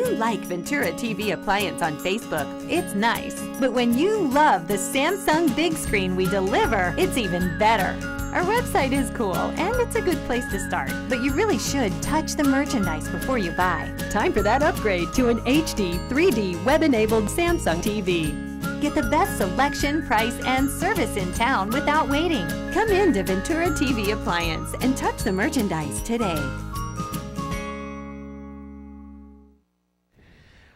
you like Ventura TV Appliance on Facebook, it's nice. But when you love the Samsung big screen we deliver, it's even better. Our website is cool, and it's a good place to start. But you really should touch the merchandise before you buy. Time for that upgrade to an HD 3D web-enabled Samsung TV. Get the best selection, price, and service in town without waiting. Come in to Ventura TV Appliance and touch the merchandise today.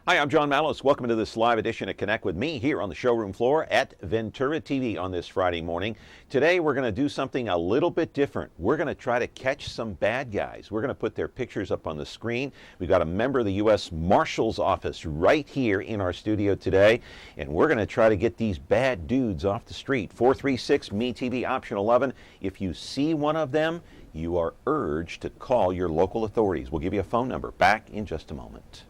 Hi, I'm John Mallis. Welcome to this live edition of Connect with me here on the showroom floor at Ventura TV on this Friday morning. Today we're going to do something a little bit different. We're going to try to catch some bad guys. We're going to put their pictures up on the screen. We've got a member of the U.S. Marshal's Office right here in our studio today, and we're going to try to get these bad dudes off the street. 436 MeTV option 11. If you see one of them, you are urged to call your local authorities. We'll give you a phone number. Back in just a moment.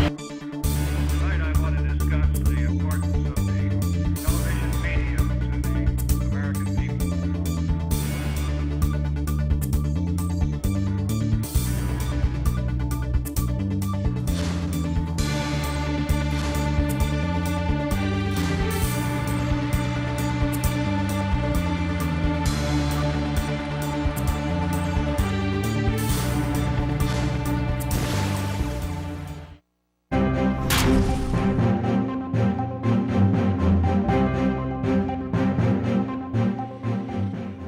Tonight I want to discuss the importance of the television medium to the American people.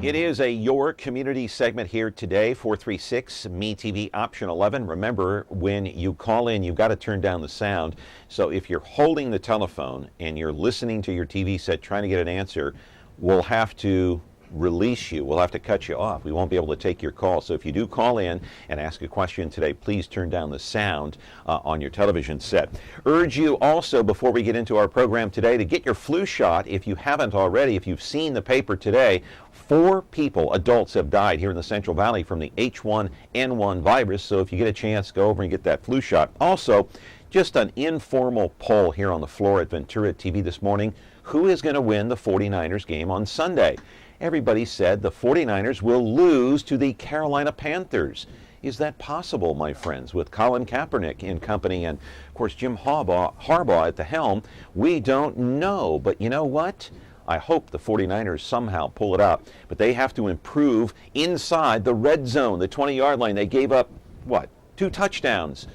It is a Your Community segment here today, 436 MeTV option 11. Remember, when you call in, you've got to turn down the sound. So if you're holding the telephone and you're listening to your TV set trying to get an answer, we'll have to release you. We'll have to cut you off. We won't be able to take your call. So if you do call in and ask a question today, please turn down the sound on your television set. Urge you also, before we get into our program today, to get your flu shot if you haven't already. If you've seen the paper today, 4 people, adults, have died here in the Central Valley from the H1N1 virus. So if you get a chance, go over and get that flu shot. Also, just an informal poll here on the floor at Ventura TV this morning. Who is going to win the 49ers game on Sunday? Everybody said the 49ers will lose to the Carolina Panthers. Is that possible, my friends, with Colin Kaepernick in company and, of course, Jim Harbaugh at the helm? We don't know, but you know what? I hope the 49ers somehow pull it out, but they have to improve inside the red zone, the 20-yard line. They gave up, 2 touchdowns.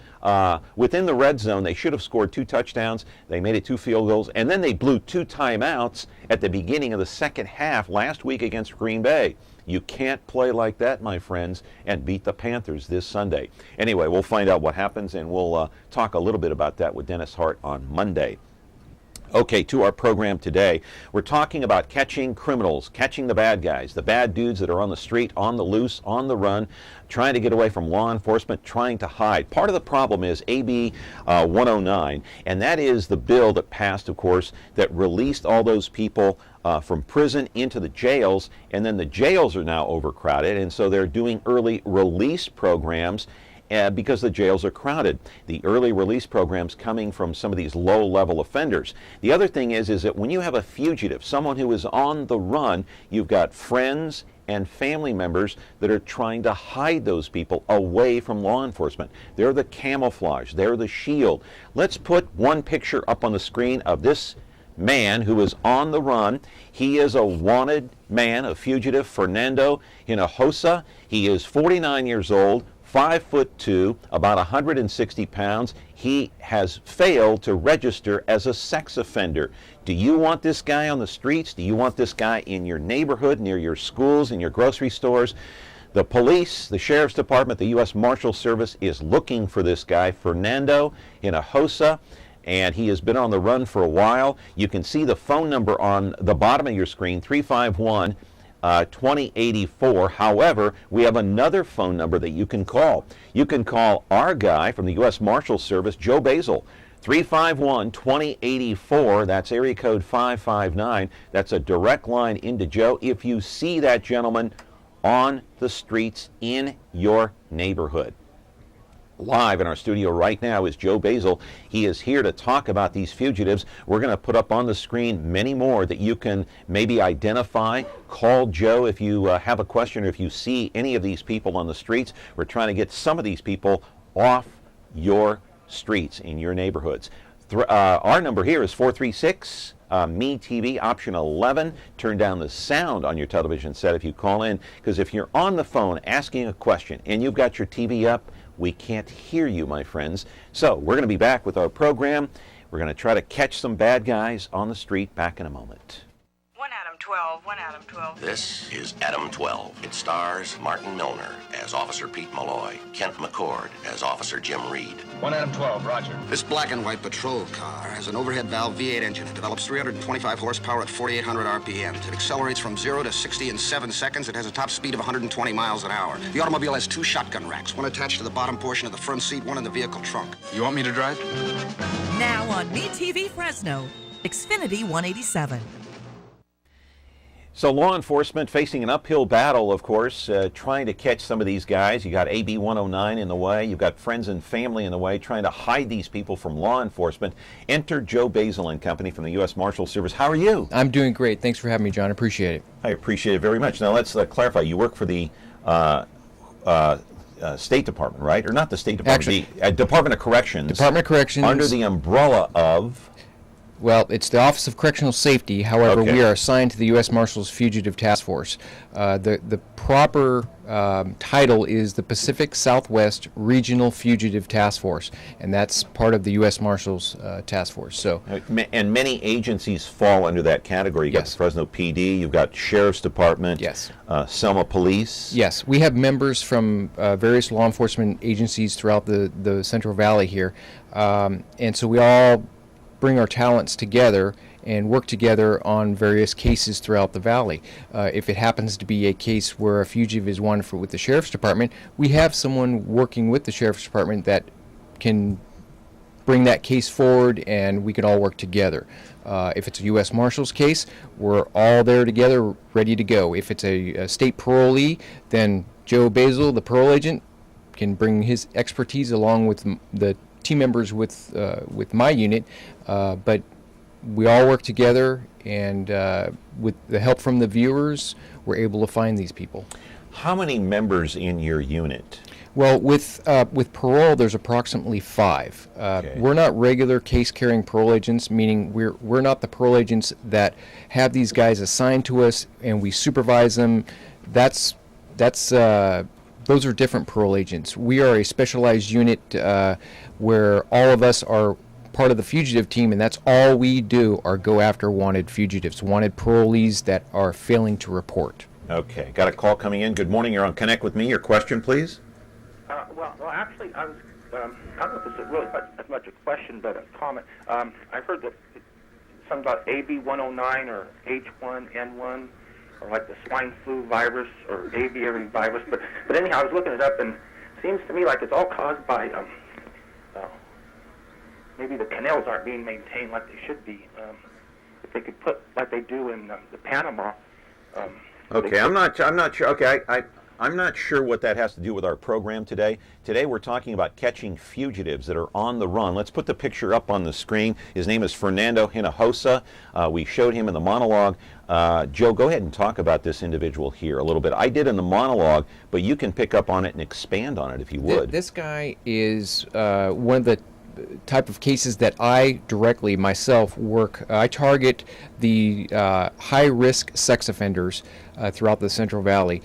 Within the red zone, they should have scored 2 touchdowns. They made it 2 field goals, and then they blew 2 timeouts at the beginning of the second half last week against Green Bay. You can't play like that, my friends, and beat the Panthers this Sunday. Anyway, we'll find out what happens, and we'll talk a little bit about that with Dennis Hart on Monday. Okay, to our program today. We're talking about catching criminals, catching the bad guys, the bad dudes that are on the street, on the loose, on the run, trying to get away from law enforcement, trying to hide. Part of the problem is AB 109, and that is the bill that passed, of course, that released all those people from prison into the jails, and then the jails are now overcrowded, and so they're doing early release programs because the jails are crowded. The early release programs coming from some of these low-level offenders. The other thing is that when you have a fugitive, someone who is on the run, you've got friends and family members that are trying to hide those people away from law enforcement. They're the camouflage. They're the shield. Let's put one picture up on the screen of this man who is on the run. He is a wanted man, a fugitive, Fernando Hinojosa. He is 49 years old, 5'2", about 160 pounds. He has failed to register as a sex offender. Do you want this guy on the streets? Do you want this guy in your neighborhood, near your schools, in your grocery stores? The police, the Sheriff's Department, the U.S. Marshal Service is looking for this guy, Fernando Hinojosa, and he has been on the run for a while. You can see the phone number on the bottom of your screen, 351 2084. However, we have another phone number that you can call. You can call our guy from the U.S. Marshal Service, Joe Basile, 351-2084. That's area code 559. That's a direct line into Joe if you see that gentleman on the streets in your neighborhood. Live in our studio right now is Joe Basile. He is here to talk about these fugitives. We're going to put up on the screen many more that you can maybe identify. Call Joe if you have a question or if you see any of these people on the streets. We're trying to get some of these people off your streets in your neighborhoods. Our number here is 436 MeTV, option 11. Turn down the sound on your television set if you call in, because if you're on the phone asking a question and you've got your TV up, we can't hear you, my friends. So we're going to be back with our program. We're going to try to catch some bad guys on the street back in a moment. 1 Adam 12. This is Adam 12. It stars Martin Milner as Officer Pete Malloy, Kent McCord as Officer Jim Reed. 1 Adam 12, roger. This black and white patrol car has an overhead valve V8 engine. It develops 325 horsepower at 4,800 RPMs. It accelerates from 0 to 60 in 7 seconds. It has a top speed of 120 miles an hour. The automobile has 2 shotgun racks, one attached to the bottom portion of the front seat, one in the vehicle trunk. You want me to drive? Now on MeTV Fresno, Xfinity 187. So law enforcement facing an uphill battle, of course, trying to catch some of these guys. You got AB 109 in the way. You've got friends and family in the way, trying to hide these people from law enforcement. Enter Joe Basile and company from the U.S. Marshal Service. How are you? I'm doing great. Thanks for having me, John. Appreciate it. I appreciate it very much. Now let's clarify. You work for the State Department, right? Or not the State Department, Actually, the Department of Corrections. Department of Corrections. Under the umbrella of... Well, it's the Office of Correctional Safety. However, Okay. we are assigned to the U.S. Marshals Fugitive Task Force. The proper title is the Pacific Southwest Regional Fugitive Task Force, and that's part of the U.S. Marshals Task Force. So, And many agencies fall under that category. You've got Yes. the Fresno PD, you've got Sheriff's Department, Yes. Selma Police. yes, we have members from various law enforcement agencies throughout the Central Valley here, and so we all bring our talents together and work together on various cases throughout the valley. If it happens to be a case where a fugitive is wanted with the Sheriff's Department, we have someone working with the Sheriff's Department that can bring that case forward, and we can all work together. If it's a U.S. Marshals case, we're all there together, ready to go. If it's a state parolee, then Joe Basile, the parole agent, can bring his expertise along with the team members with my unit, but we all work together, and with the help from the viewers, we're able to find these people. How many members in your unit? Well, with parole, there's approximately 5. Okay. We're not regular case-carrying parole agents, meaning we're not the parole agents that have these guys assigned to us and we supervise them. Those are different parole agents. We are a specialized unit where all of us are part of the fugitive team, and that's all we do are go after wanted fugitives, wanted parolees that are failing to report. Okay, got a call coming in. Good morning, you're on Connect with Me. Your question, please? Well, actually, I was, I don't know if it's really as much a question, but a comment. I heard that something about AB 109 or H1N1, or like the swine flu virus or aviary virus, but anyhow, I was looking it up, and it seems to me like it's all caused by maybe the canals aren't being maintained like they should be. If they could put like they do in the Panama. Okay, I'm not sure. Okay, I'm not sure what that has to do with our program today. Today we're talking about catching fugitives that are on the run. Let's put the picture up on the screen. His name is Fernando Hinojosa. We showed him in the monologue. Joe, go ahead and talk about this individual here a little bit. I did in the monologue, but you can pick up on it and expand on it if you would. This guy is one of the type of cases that I directly myself work. I target the high-risk sex offenders throughout the Central Valley.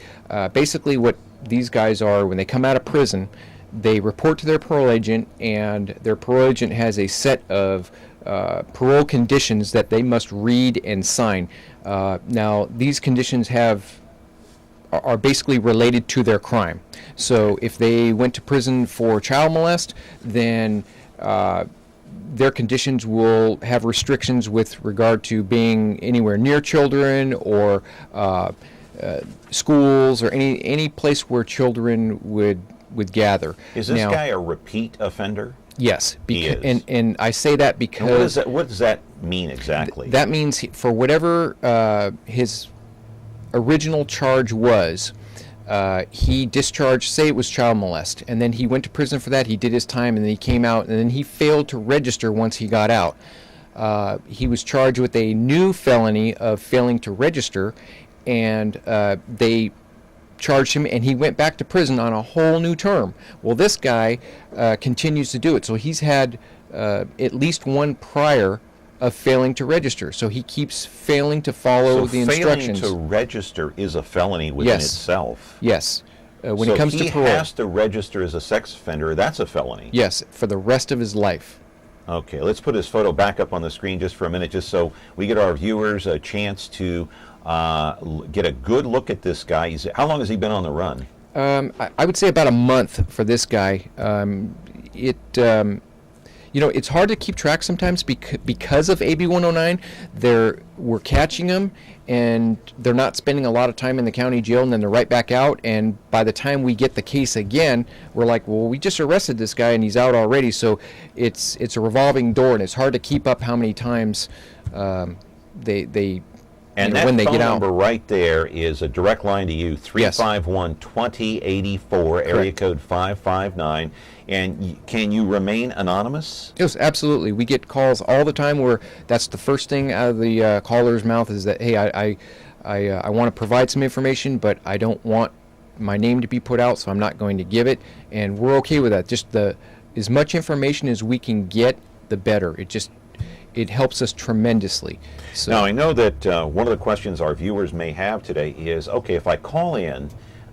Basically what these guys are, when they come out of prison, they report to their parole agent, and their parole agent has a set of parole conditions that they must read and sign. Now, these conditions are basically related to their crime. So if they went to prison for child molest, then their conditions will have restrictions with regard to being anywhere near children or schools or any place where children would gather. Is this guy a repeat offender? Yes, He is. And I say that because What does that mean exactly? that means for whatever his original charge was, he discharged, say it was child molest, and then he went to prison for that, he did his time, and then he came out, and then he failed to register once he got out. He was charged with a new felony of failing to register, and they charged him, and he went back to prison on a whole new term. Well, this guy continues to do it, so he's had at least one prior of failing to register. So he keeps failing to follow the instructions. Failing to register is a felony within itself. Yes. When it comes to parole. He has to register as a sex offender. That's a felony. Yes, for the rest of his life. Okay, let's put his photo back up on the screen just for a minute, just so we get our viewers a chance to get a good look at this guy. How long has he been on the run? I would say about a month for this guy. It's hard to keep track sometimes because of AB 109. We're catching them, and they're not spending a lot of time in the county jail, and then they're right back out. And by the time we get the case again, we're like, well, we just arrested this guy, and he's out already. So it's a revolving door, and it's hard to keep up how many times they and that when they phone get out. number right there is a direct line to you, 351-2084, area code 559. And can you remain anonymous? Yes, absolutely. We get calls all the time where that's the first thing out of the caller's mouth is that, hey, I want to provide some information, but I don't want my name to be put out, so I'm not going to give it. And we're okay with that. Just as much information as we can get, the better. It helps us tremendously. So now, I know that one of the questions our viewers may have today is, okay, if I call in,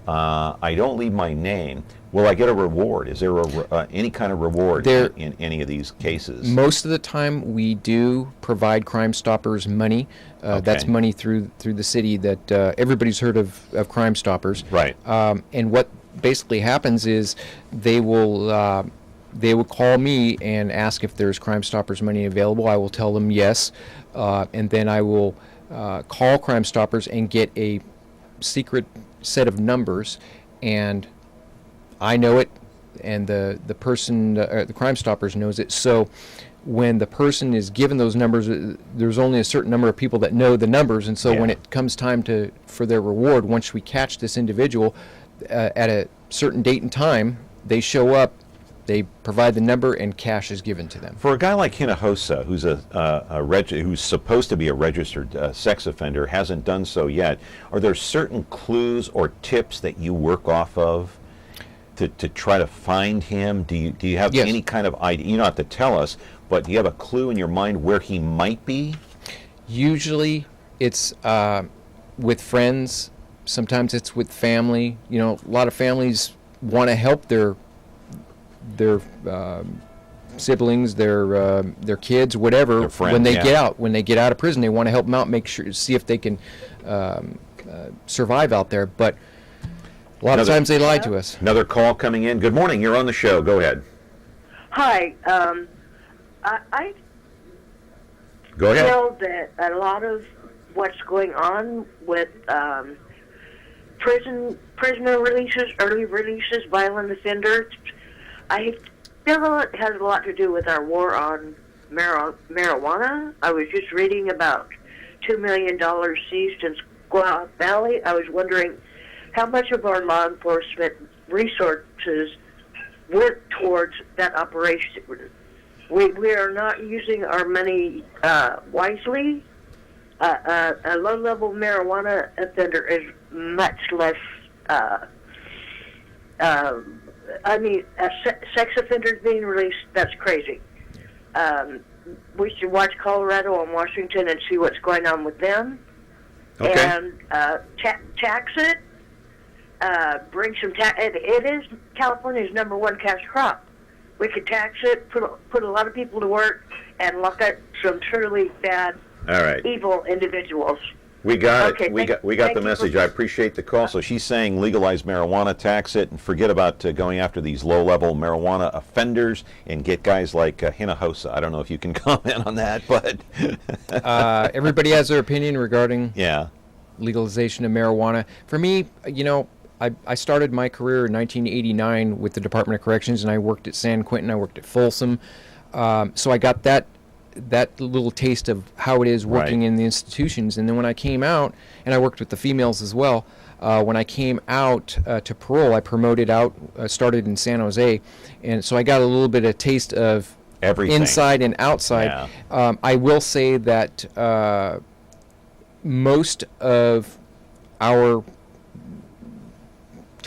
I don't leave my name, will I get a reward? Is there any kind of reward in any of these cases? Most of the time, we do provide Crime Stoppers money. That's money through the city that everybody's heard of Crime Stoppers. Right. And what basically happens is they will call me and ask if there's Crime Stoppers money available. I will tell them yes, and then I will call Crime Stoppers and get a secret set of numbers, and I know it, and the person, the Crime Stoppers knows it. So when the person is given those numbers, there's only a certain number of people that know the numbers, and so when it comes time for their reward, once we catch this individual at a certain date and time, they show up. They provide the number, and cash is given to them. For a guy like Hinojosa, who's who's supposed to be a registered sex offender, hasn't done so yet, are there certain clues or tips that you work off of to try to find him? Do you have any kind of idea? You don't have to tell us, but do you have a clue in your mind where he might be? Usually, it's with friends. Sometimes it's with family. A lot of families want to help their siblings, their kids, whatever. Their friends, when they get out of prison, they want to help them out, see if they can survive out there. But a lot of times they lie to us. Another call coming in. Good morning. You're on the show. Go ahead. Hi. I Go ahead. feel that a lot of what's going on with prisoner releases, early releases, violent offenders, I feel it has a lot to do with our war on marijuana. I was just reading about $2 million seized in Squaw Valley. I was wondering how much of our law enforcement resources went towards that operation. We are not using our money wisely. A low-level marijuana offender is much less sex offenders being released, that's crazy. We should watch Colorado and Washington and see what's going on with them. Okay. And tax it. Bring some tax. It is California's #1 cash crop. We could tax it, put a lot of people to work, and lock up some truly bad, evil individuals. We got Okay, it. We got the message. I appreciate the call. So she's saying legalize marijuana, tax it, and forget about going after these low-level marijuana offenders and get guys like Hinojosa. I don't know if you can comment on that, but everybody has their opinion regarding legalization of marijuana. For me, I started my career in 1989 with the Department of Corrections, and I worked at San Quentin. I worked at Folsom, so I got that little taste of how it is working in the institutions. And then when I came out, and I worked with the females as well, when I came out to parole, I promoted out, started in San Jose, and so I got a little bit of taste of everything, inside and outside. I will say that most of our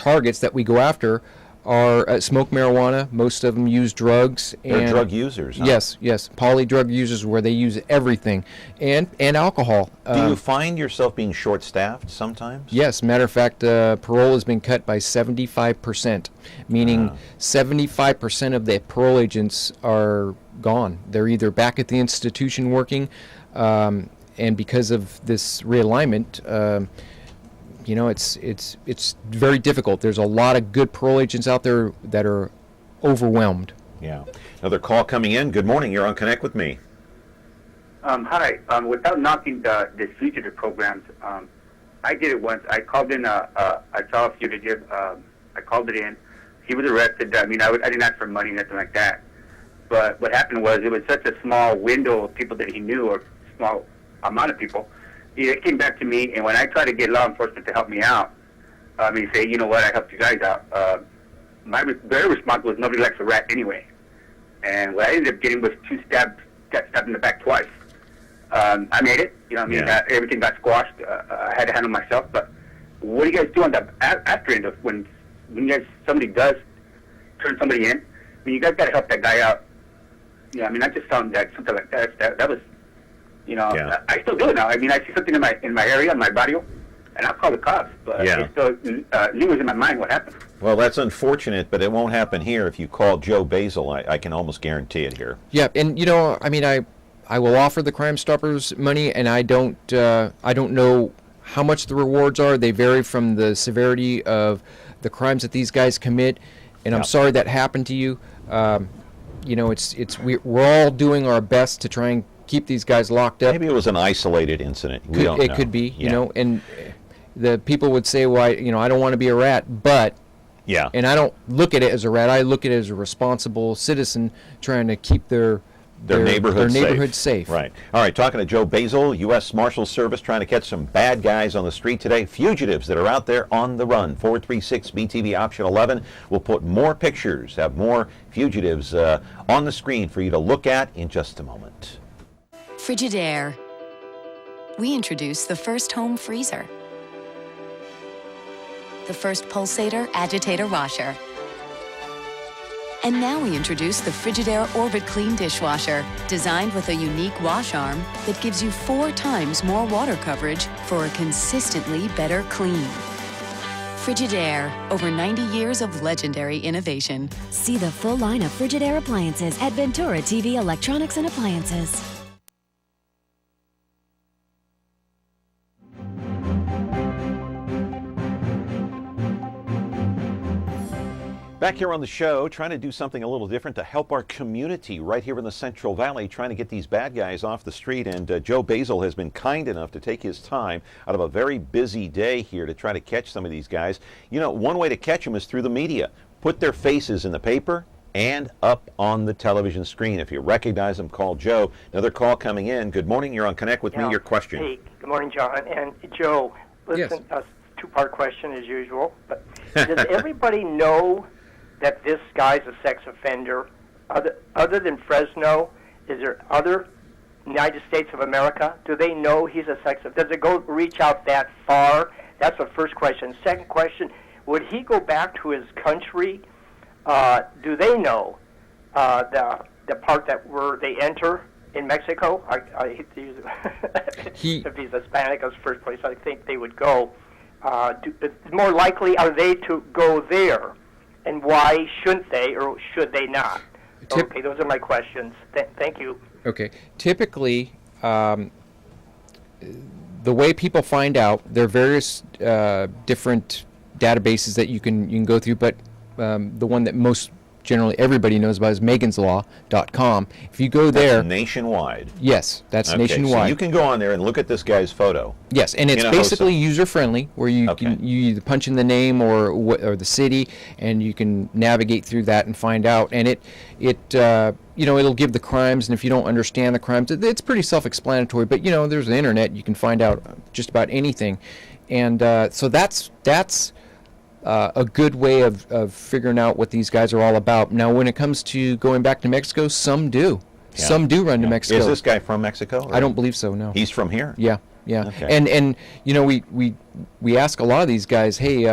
targets that we go after are smoke marijuana. Most of them use drugs. They're drug users, huh? Yes. Poly drug users, where they use everything, and alcohol. Do you find yourself being short-staffed sometimes? Yes. Matter of fact, parole has been cut by 75%, meaning 75% of the parole agents are gone. They're either back at the institution working, and because of this realignment, it's very difficult. There's a lot of good parole agents out there that are overwhelmed. Yeah. Another call coming in. Good morning. You're on Connect with Me. Hi. Without knocking the fugitive programs, I did it once. I called in. I saw a fugitive. I called it in. He was arrested. I didn't ask for money, nothing like that. But what happened was, it was such a small window of people that he knew, or small amount of people. It came back to me, and when I tried to get law enforcement to help me out, he said, you know what, I helped you guys out. Their response was, nobody likes a rat anyway. And what I ended up getting was got stabbed in the back twice. I made it, everything got squashed. I had to handle myself. But what do you guys do on the after end of when somebody does turn somebody in? You guys got to help that guy out. I just found that something like that was, I still do it now. I see something in my area, in my barrio, and I'll call the cops. But it's still lingers in my mind what happened. Well, that's unfortunate, but it won't happen here. If you call Joe Basile, I can almost guarantee it here. Yeah, and I will offer the Crime Stoppers money, and I don't know how much the rewards are. They vary from the severity of the crimes that these guys commit, and I'm sorry that happened to you. We're all doing our best to try and keep these guys locked up. Maybe it was an isolated incident. We don't know. It could be, and the people would say, well, I don't want to be a rat, but and I don't look at it as a rat. I look at it as a responsible citizen trying to keep their neighborhood safe. Right. All right, talking to Joe Basile, U.S. Marshals Service, trying to catch some bad guys on the street today, fugitives that are out there on the run. 436 MeTV option 11. We'll put more pictures, have more fugitives on the screen for you to look at in just a moment. Frigidaire. We introduced the first home freezer, the first pulsator agitator washer, and now we introduce the Frigidaire Orbit Clean dishwasher, designed with a unique wash arm that gives you 4 times more water coverage for a consistently better clean. Frigidaire, over 90 years of legendary innovation. See the full line of Frigidaire appliances at Ventura TV Electronics and Appliances. Back here on the show, trying to do something a little different to help our community right here in the Central Valley, trying to get these bad guys off the street. And Joe Basile has been kind enough to take his time out of a very busy day here to try to catch some of these guys. One way to catch them is through the media. Put their faces in the paper and up on the television screen. If you recognize them, call Joe. Another call coming in. Good morning. You're on Connect with Me. Your question. Hey, good morning, John. And Joe, listen, a two-part question as usual. But does everybody know that this guy's a sex offender? Other than Fresno, is there other United States of America? Do they know he's a sex offender? Does it reach out that far? That's the first question. Second question, would he go back to his country? Do they know the part where they enter in Mexico? I hate to use it. If he's Hispanic, that's the first place I think they would go. More likely are they to go there? And why shouldn't they, or should they not? Okay, those are my questions. Thank you. Okay. Typically, the way people find out, there are various different databases that you can go through, but the one that most generally everybody knows about is meganslaw.com. If you go there... That's nationwide. Yes, that's nationwide. So you can go on there and look at this guy's photo. Yes, and it's basically user-friendly, where you either punch in the name or the city, and you can navigate through that and find out. And it'll give the crimes, and if you don't understand the crimes, it's pretty self-explanatory. But there's the internet; you can find out just about anything, and so that's a good way of figuring out what these guys are all about. Now, when it comes to going back to Mexico, some do. Yeah. Some do run to Mexico. Is this guy from Mexico? I don't believe so, no. He's from here? Yeah. Okay. And we ask a lot of these guys, hey,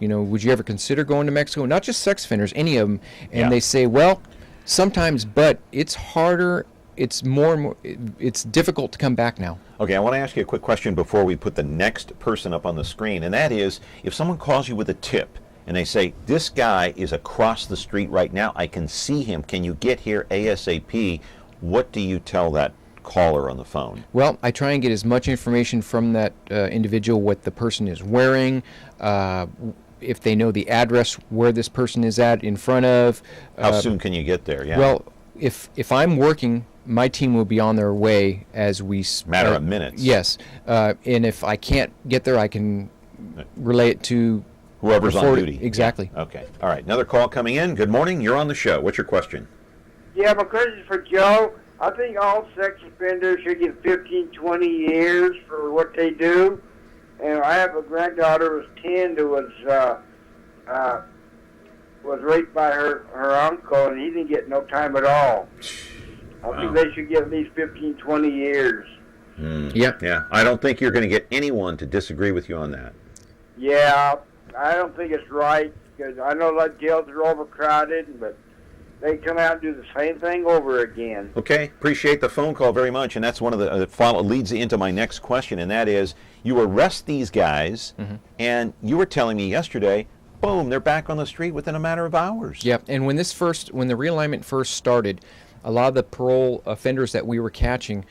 would you ever consider going to Mexico? Not just sex offenders, any of them. And Yeah. they say, well, sometimes, but it's harder. It's more and more. It's difficult to come back now. Okay, I want to ask you a quick question before we put the next person up on the screen, and that is, if someone calls you with a tip and they say, this guy is across the street right now, I can see him, can you get here ASAP? What do you tell that caller on the phone? Well, I try and get as much information from that individual, what the person is wearing, if they know the address where this person is at in front of. How soon can you get there? Yeah. Well, if I'm working, my team will be on their way as we... Matter of minutes. Yes. And if I can't get there, I can relay it to... Whoever's on duty. Exactly. Yeah. Okay. All right. Another call coming in. Good morning. You're on the show. What's your question? Yeah, my question is for Joe. I think all sex offenders should get 15, 20 years for what they do. And I have a granddaughter who was 10 who was raped by her uncle, and he didn't get no time at all. I think they should get at least 15, 20 years. Yep. Yeah. I don't think you're going to get anyone to disagree with you on that. Yeah, I don't think it's right, because I know that jails are overcrowded, but they come out and do the same thing over again. Okay, appreciate the phone call very much, and that's one of the leads into my next question, and that is, you arrest these guys, and you were telling me yesterday, boom, they're back on the street within a matter of hours. Yep, and when the realignment first started, a lot of the parole offenders that we were catching,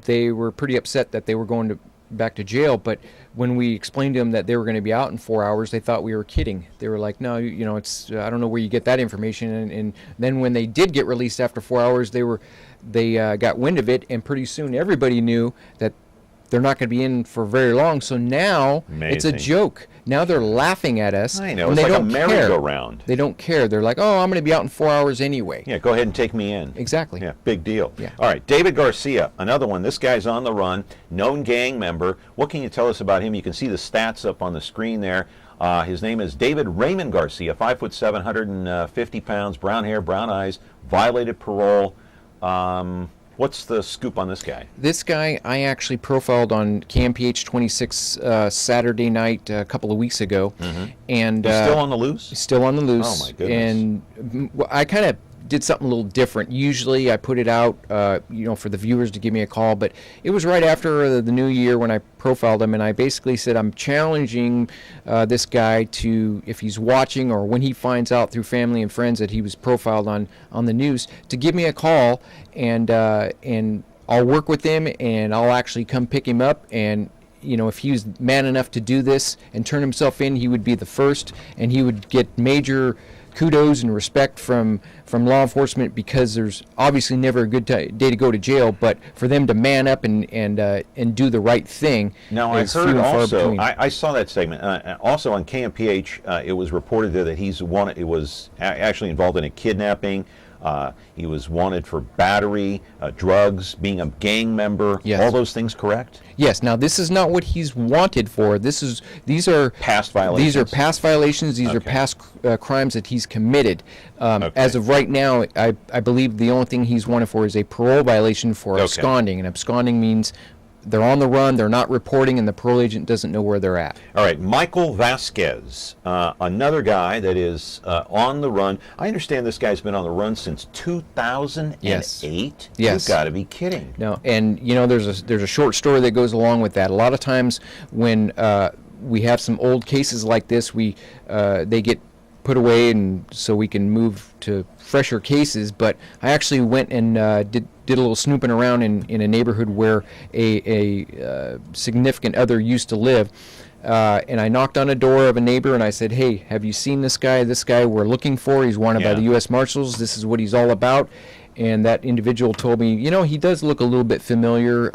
they were pretty upset that they were going back to jail, but when we explained to them that they were going to be out in 4 hours, they thought we were kidding. They were like, no, it's I don't know where you get that information. And then when they did get released after 4 hours, they got wind of it, and pretty soon everybody knew that they're not going to be in for very long. So now it's a joke. Now they're laughing at us. I know. And It's they like a don't care. merry-go-round. They don't care. They're like, oh, I'm going to be out in 4 hours anyway. Yeah, go ahead and take me in. Exactly. Yeah, big deal. Yeah. All right, David Garcia, another one. This guy's on the run, known gang member. What can you tell us about him? You can see the stats up on the screen there. His name is David Raymond Garcia, 5'7", 150 pounds, brown hair, brown eyes, violated parole. What's the scoop on this guy? This guy I actually profiled on KMPH 26 Saturday night a couple of weeks ago. And He's still on the loose? He's still on the loose. Oh, my goodness. And I kind of did something a little different. Usually I put it out, for the viewers to give me a call, but it was right after the new year when I profiled him, and I basically said I'm challenging this guy to, if he's watching or when he finds out through family and friends that he was profiled on the news, to give me a call, and I'll work with him, and I'll actually come pick him up, and if he was man enough to do this and turn himself in, he would be the first, and he would get major kudos and respect from law enforcement, because there's obviously never a good day to go to jail, but for them to man up and do the right thing. Now, I heard also, I saw that segment, also on KMPH, it was reported there that he's wanted, it was actually involved in a kidnapping. He was wanted for battery, drugs, being a gang member. Yes. All those things correct? Yes. Now, this is not what he's wanted for. These are past violations. These are past violations. These are past crimes that he's committed. As of right now, I believe the only thing he's wanted for is a parole violation for absconding. And absconding means they're on the run, they're not reporting, and the parole agent doesn't know where they're at. All right, Michael Vasquez, another guy that is on the run. I understand this guy's been on the run since 2008. Yes. Yes. Yes. You've got to be kidding. No, and there's a short story that goes along with that. A lot of times when we have some old cases like this, they get put away, and so we can move to fresher cases. But I actually went and did a little snooping around in a neighborhood where a significant other used to live, and I knocked on a door of a neighbor, and I said, hey, have you seen this guy? This guy we're looking for. He's wanted by the U.S. Marshals. This is what he's all about. And that individual told me, he does look a little bit familiar.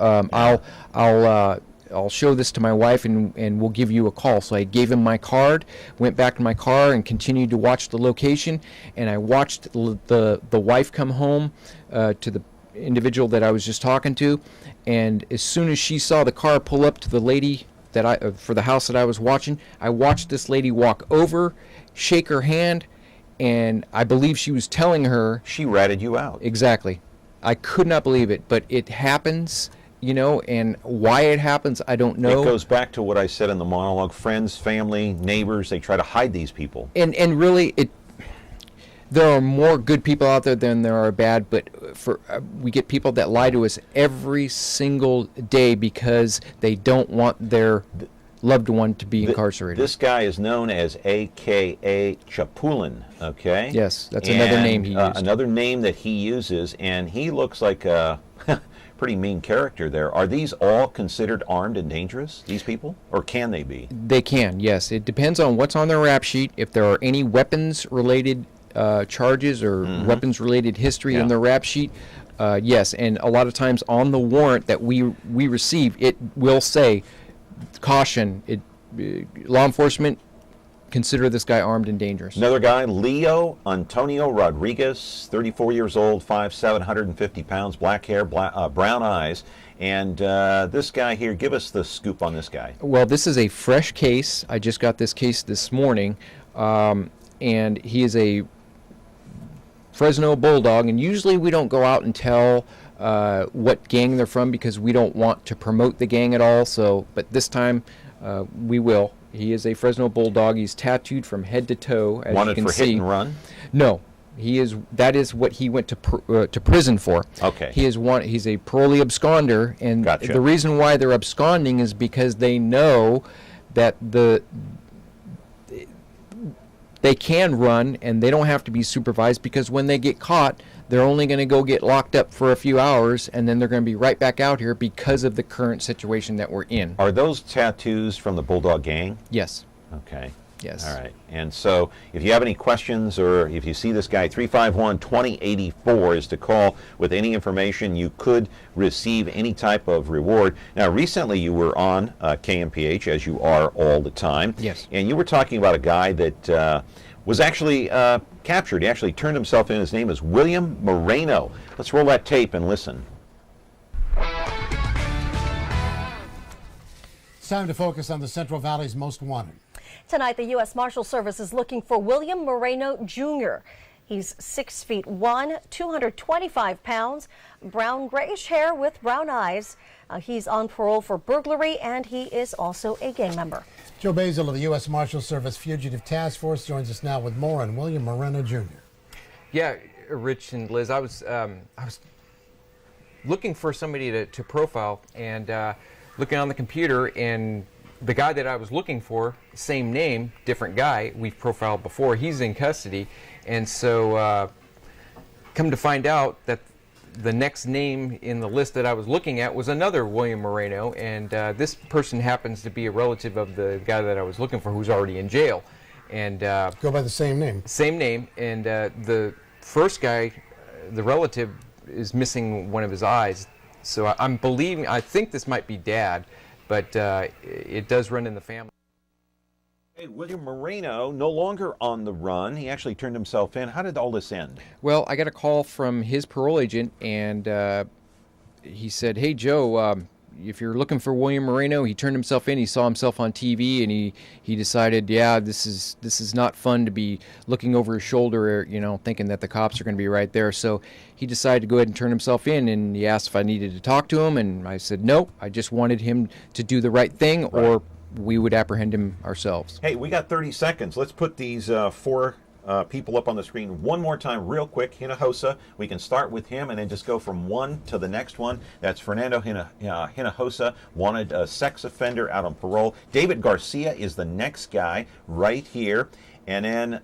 I'll show this to my wife, and we'll give you a call. So I gave him my card, went back to my car, and continued to watch the location. And I watched the wife come home to the individual that I was just talking to. And as soon as she saw the car pull up to the lady that for the house that I was watching, I watched this lady walk over, shake her hand, and I believe she was telling her... She ratted you out. Exactly. I could not believe it, but it happens. and why it happens, I don't know. It goes back to what I said in the monologue. Friends, family, neighbors, they try to hide these people. And really, there are more good people out there than there are bad, but we get people that lie to us every single day because they don't want their loved one to be incarcerated. This guy is known as A.K.A. Chapulin, okay? Yes, that's another name he used. Another name that he uses, and he looks like a pretty mean character there. Are these all considered armed and dangerous, these people? Or can they be? They can, yes. It depends on what's on their rap sheet. If there are any weapons-related charges or weapons-related history in the rap sheet, yes. And a lot of times on the warrant that we receive, it will say, caution, law enforcement, consider this guy armed and dangerous. Another guy, Leo Antonio Rodriguez, 34 years old, 5'7", 150 pounds, black hair, brown eyes. And this guy here, give us the scoop on this guy. Well, this is a fresh case. I just got this case this morning. And he is a Fresno Bulldog. And usually we don't go out and tell what gang they're from because we don't want to promote the gang at all. But this time we will. He is a Fresno Bulldog. He's tattooed from head to toe, as Wanted you can for see. hit and run? No, he is. That is what he went to prison for. Okay. He's a parolee absconder, and the reason why they're absconding is because they know that they can run and they don't have to be supervised, because when they get caught, they're only going to go get locked up for a few hours, and then they're going to be right back out here because of the current situation that we're in. Are those tattoos from the Bulldog gang? Yes. Okay. Yes. All right. And so if you have any questions or if you see this guy, 351-2084 is to call with any information. You could receive any type of reward. Now, recently you were on KMPH, as you are all the time. Yes. And you were talking about a guy that was actually captured. He actually turned himself in. His name is William Moreno. Let's roll that tape and listen. It's time to focus on the Central Valley's most wanted. Tonight, the U.S. Marshal Service is looking for William Moreno, Jr. He's 6'1", 225 pounds, brown grayish hair with brown eyes. He's on parole for burglary, and he is also a gang member. Joe Basile of the U.S. Marshal Service Fugitive Task Force joins us now with more on William Moreno, Jr. Yeah, Rich and Liz, I was looking for somebody to profile, and looking on the computer, and the guy that I was looking for, same name, different guy, we've profiled before, he's in custody. And so come to find out that the next name in the list that I was looking at was another William Moreno, and this person happens to be a relative of the guy that I was looking for, who's already in jail. And go by the same name. Same name, and the first guy, the relative, is missing one of his eyes. So I think this might be Dad, but it does run in the family. Hey, William Moreno, no longer on the run. He actually turned himself in. How did all this end? Well, I got a call from his parole agent, and he said, "Hey, Joe, if you're looking for William Moreno, he turned himself in. He saw himself on TV, and he decided, yeah, this is not fun to be looking over his shoulder, thinking that the cops are going to be right there. So he decided to go ahead and turn himself in, and he asked if I needed to talk to him, and I said no. I just wanted him to do the right thing, or we would apprehend him ourselves." Hey, we got 30 seconds. Let's put these four people up on the screen one more time real quick. Hinojosa, we can start with him and then just go from one to the next one. That's Fernando Hinojosa, wanted a sex offender out on parole. David Garcia is the next guy right here. And then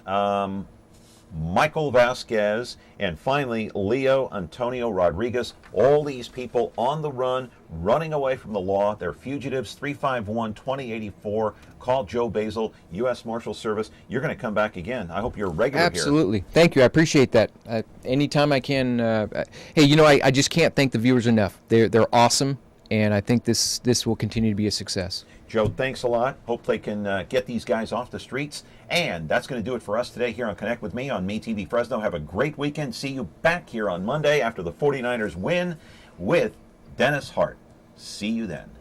Michael Vasquez, and finally Leo Antonio Rodriguez. All these people on the run, running away from the law. They're fugitives. 351-2084. Call Joe Basile, U.S. Marshal Service. You're going to come back again. I hope you're regular Absolutely. Thank you. I appreciate that. Anytime I can. Hey, I just can't thank the viewers enough. They're awesome, and I think this will continue to be a success. Joe, thanks a lot. Hope they can get these guys off the streets. And that's going to do it for us today here on Connect with Me on MeTV Fresno. Have a great weekend. See you back here on Monday after the 49ers win with Dennis Hart. See you then.